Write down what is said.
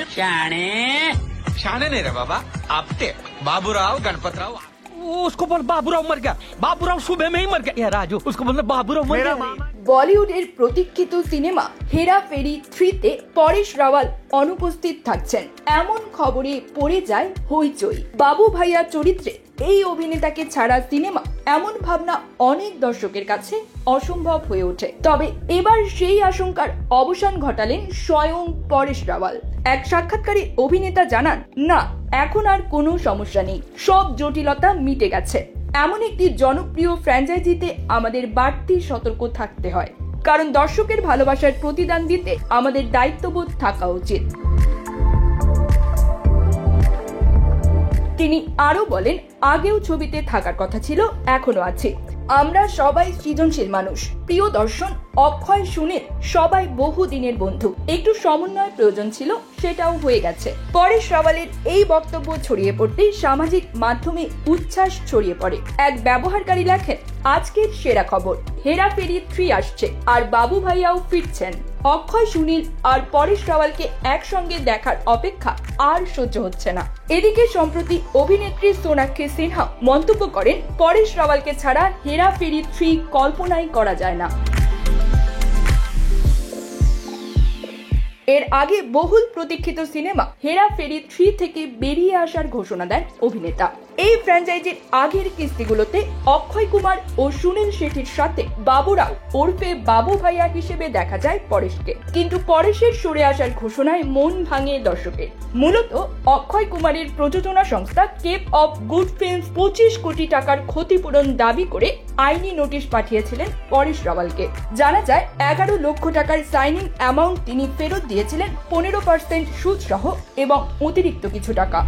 शाणे शाणे नहीं रे बाबा, आपटे बाबूराव गणपतराव। उसको बोल बाबूराव मर गया, बाबूराव सुबह में ही मर गया। राजू उसको बोलना बाबूराव मर गया। বলিউডের প্রতীক্ষিত সিনেমা হেরাফেরি 3-তে পরেশ রাওয়াল অনুপস্থিত থাকছেন এমন খবরে পড়ে যায় হইচই। বাবু ভাইয়া চরিত্রে এই অভিনেতাকে ছাড়া সিনেমা এমন ভাবনা অনেক দর্শকের কাছে অসম্ভব হয়ে ওঠে। তবে এবার সেই আশঙ্কার অবসান ঘটালেন স্বয়ং পরেশ রাওয়াল। এক সাক্ষাৎকারে অভিনেতা জানান, না এখন আর কোনো সমস্যা নেই, সব জটিলতা মিটে গেছে। এমন একটি জনপ্রিয় ফ্র্যাঞ্চাইজিতে আমাদের বাড়তি সতর্ক থাকতে হয়, কারণ দর্শকের ভালোবাসার প্রতিদান দিতে আমাদের দায়িত্ববোধ থাকা উচিত। তিনি আরো বলেন, আগেও ছবিতে থাকার কথা ছিল, এখনো আছে। আমরা সবাই সৃজনশীল মানুষ। প্রিয় দর্শন, অক্ষয় সুনীল সবাই বহুদিনের বন্ধু, একটু সমন্বয় প্রয়োজন ছিল, সেটাও হয়ে গেছে। পরেশ রাওয়ালের এই বক্তব্য ছড়িয়ে পড়তেই সামাজিক মাধ্যমে উচ্ছ্বাস ছড়িয়ে পড়ে। এক ব্যবহারকারী লেখেন, আজকের সেরা খবর, হেরাফেরি 3 আসছে আর বাবু ভাইয়াও ফিরছেন। অক্ষয় সুনীল আর পরেশ রাওয়ালকে একসঙ্গে দেখার অপেক্ষা আর সহ্য হচ্ছে না। এদিকে সম্প্রতি অভিনেত্রী সোনাক্ষী সিনহা মন্তব্য করেন, পরেশ রাওয়ালকে ছাড়া হেরাফেরি 3 কল্পনাই করা যায় না। এর আগে বহুল প্রতীক্ষিত সিনেমা হেরাফেরি 3 থেকে বেরিয়ে আসার ঘোষণা দেন অভিনেতা। এই ফ্র্যাঞ্চাইজির আগের কিস্তিগুলোতে অক্ষয় কুমার ও সুনীল শেঠির সাথে বাবুরাও ওরফে বাবু ভাইয়া হিসেবে দেখা যায় পরেশকে, কিন্তু পরেশের সরে আসার ঘোষণায় মন ভাঙে দর্শকের। মূলত অক্ষয় কুমারের প্রযোজনা সংস্থা কেপ অফ গুড ফিল্মস 25 কোটি টাকার ক্ষতিপূরণ দাবি করে আইনি নোটিশ পাঠিয়েছিলেন পরেশ রাওয়ালকে। জানা যায় 11 লক্ষ টাকার সাইনিং অ্যামাউন্ট তিনি ফেরত দিয়েছিলেন 15% সুদ সহ এবং অতিরিক্ত কিছু টাকা।